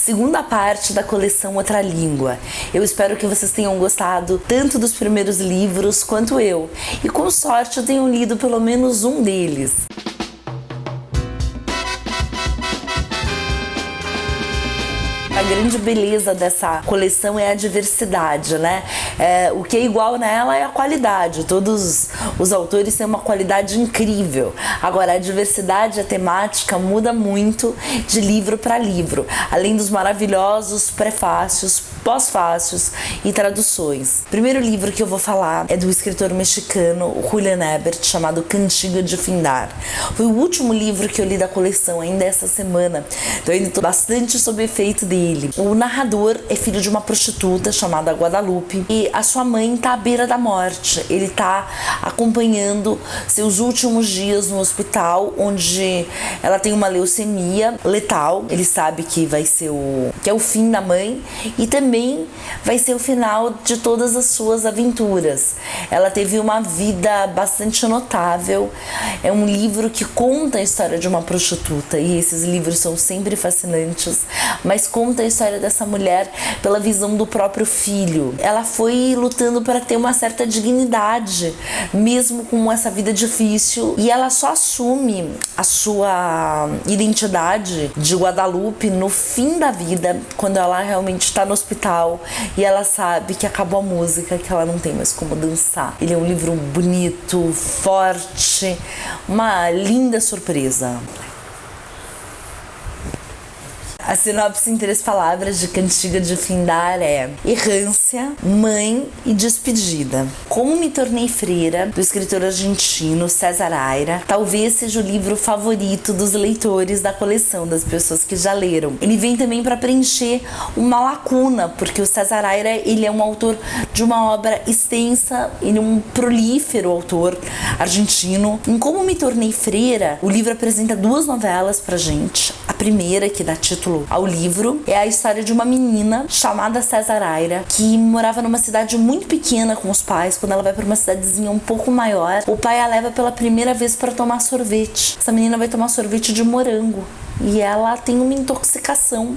segunda parte da coleção Outra Língua. Eu espero que vocês tenham gostado tanto dos primeiros livros quanto eu. E com sorte tenham lido pelo menos um deles. A grande beleza dessa coleção é a diversidade, né? O que é igual nela é a qualidade. Todos os autores têm uma qualidade incrível. Agora, a diversidade, a temática muda muito de livro para livro, além dos maravilhosos prefácios, pós-fácios e traduções. O primeiro livro que eu vou falar é do escritor mexicano Julian Ebert, chamado Cantiga de Findar. Foi o último livro que eu li da coleção ainda essa semana, então ainda estou bastante sob efeito dele. O narrador é filho de uma prostituta chamada Guadalupe e a sua mãe está à beira da morte. Ele está acompanhando seus últimos dias no hospital, onde ela tem uma leucemia letal. Ele sabe que é o fim da mãe e também vai ser o final de todas as suas aventuras. Ela teve uma vida bastante notável. É um livro que conta a história de uma prostituta e esses livros são sempre fascinantes, mas conta a história dessa mulher pela visão do próprio filho. Ela foi lutando para ter uma certa dignidade, mesmo com essa vida difícil, e ela só assume a sua identidade de Guadalupe no fim da vida, quando ela realmente está no hospital e ela sabe que acabou a música, que ela não tem mais como dançar. Ele é um livro bonito, forte, uma linda surpresa. A sinopse em 3 palavras de Cantiga de Findar é: errância, mãe e despedida. Como me tornei freira, do escritor argentino César Aira, talvez seja o livro favorito dos leitores da coleção, das pessoas que já leram. Ele vem também para preencher uma lacuna, porque o César Aira, ele é um autor de uma obra extensa, ele é um prolífero autor argentino. Em Como me tornei freira, o livro apresenta 2 novelas pra gente. A primeira, que dá título ao livro, é a história de uma menina chamada César Aira, que morava numa cidade muito pequena com os pais. Quando ela vai para uma cidadezinha um pouco maior, o pai a leva pela primeira vez para tomar sorvete. Essa menina vai tomar sorvete de morango e ela tem uma intoxicação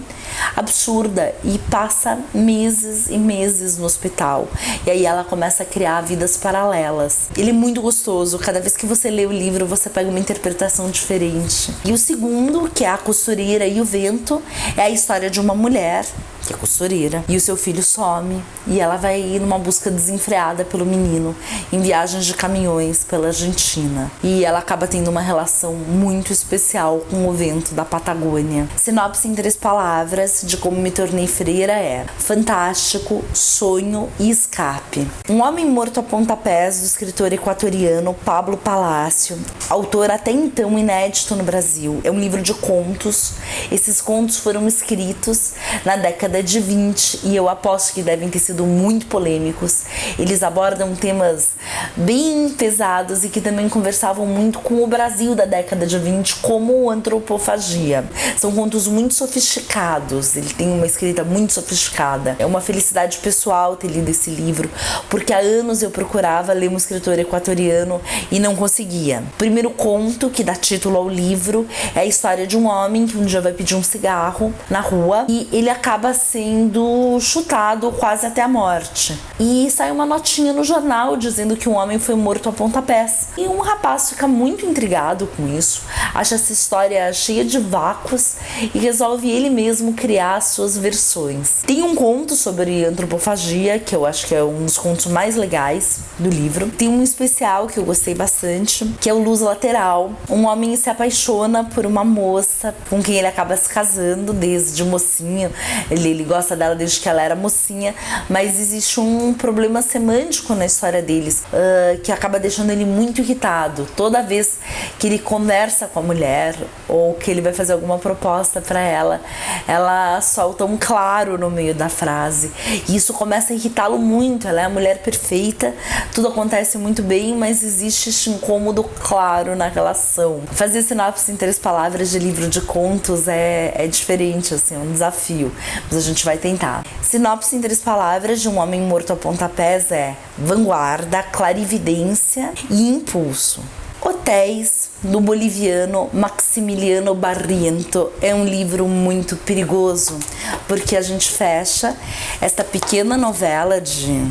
absurda e passa meses e meses no hospital. E aí ela começa a criar vidas paralelas. Ele é muito gostoso. Cada vez que você lê o livro, você pega uma interpretação diferente. E o segundo, que é A Costureira e o Vento, é a história de uma mulher que é costureira e o seu filho some e ela vai ir numa busca desenfreada pelo menino em viagens de caminhões pela Argentina, e ela acaba tendo uma relação muito especial com o vento da Patagônia. Sinopse em 3 palavras de Como me tornei freira é: fantástico, sonho e escape. Um Homem Morto a Pontapés, do escritor equatoriano Pablo Palacio, autor até então inédito no Brasil. É um livro de contos. Esses contos foram escritos na década de 20 e eu aposto que devem ter sido muito polêmicos. Eles abordam temas bem pesados e que também conversavam muito com o Brasil da década de 20, como antropofagia. São contos muito sofisticados, ele tem uma escrita muito sofisticada. É uma felicidade pessoal ter lido esse livro, porque há anos eu procurava ler um escritor equatoriano e não conseguia. O primeiro conto, que dá título ao livro, é a história de um homem que um dia vai pedir um cigarro na rua e ele acaba sendo chutado quase até a morte. E sai uma notinha no jornal dizendo que um homem foi morto a pontapés. E um rapaz fica muito intrigado com isso, acha essa história cheia de vácuos e resolve ele mesmo criar as suas versões. Tem um conto sobre antropofagia, que eu acho que é um dos contos mais legais do livro. Tem um especial que eu gostei bastante, que é o Luz Lateral. Um homem se apaixona por uma moça com quem ele acaba se casando desde mocinho. Ele gosta dela desde que ela era mocinha, mas existe um problema semântico na história deles, que acaba deixando ele muito irritado. Toda vez que ele conversa com a mulher ou que ele vai fazer alguma proposta para ela, ela solta um claro no meio da frase. E isso começa a irritá-lo muito. Ela é a mulher perfeita, tudo acontece muito bem, mas existe este incômodo claro na relação. Fazer sinopse em 3 palavras de livro de contos é diferente, assim, é um desafio, mas a gente vai tentar. Sinopse em 3 palavras de Um Homem Morto a Pontapés é: vanguarda, clarividência e impulso. O Hotéis, do boliviano Maximiliano Barriento. É um livro muito perigoso, porque a gente fecha esta pequena novela de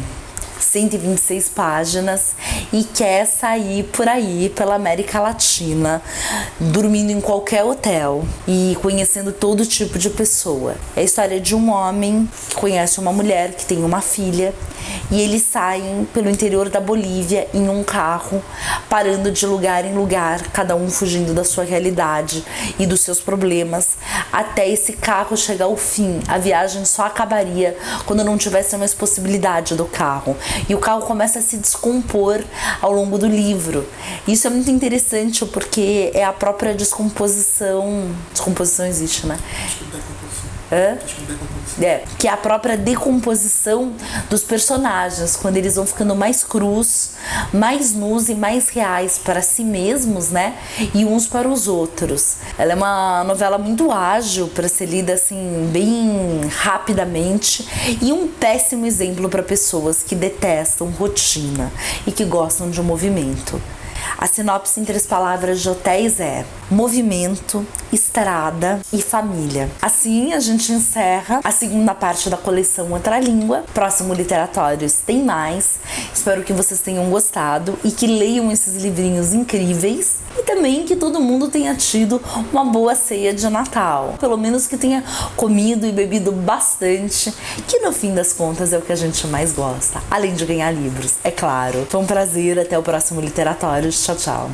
126 páginas e quer sair por aí pela América Latina, dormindo em qualquer hotel e conhecendo todo tipo de pessoa. É a história de um homem que conhece uma mulher que tem uma filha e eles saem pelo interior da Bolívia em um carro, parando de lugar em lugar, cada um fugindo da sua realidade e dos seus problemas, até esse carro chegar ao fim. A viagem só acabaria quando não tivesse mais possibilidade do carro. E o carro começa a se descompor ao longo do livro. Isso é muito interessante porque é a própria descomposição. Descomposição existe, né? Que é a própria decomposição dos personagens, quando eles vão ficando mais crus, mais nus e mais reais para si mesmos, né? E uns para os outros. Ela é uma novela muito ágil para ser lida assim bem rapidamente e um péssimo exemplo para pessoas que detestam rotina e que gostam de um movimento. A sinopse em 3 palavras de Hotéis é movimento, estrada e família. Assim a gente encerra a segunda parte da coleção Outra Língua. Próximo Literatórios tem mais. Espero que vocês tenham gostado e que leiam esses livrinhos incríveis. E também que todo mundo tenha tido uma boa ceia de Natal. Pelo menos que tenha comido e bebido bastante, que no fim das contas é o que a gente mais gosta. Além de ganhar livros, é claro. Foi um prazer, até o próximo Literatórios. Tchau, tchau.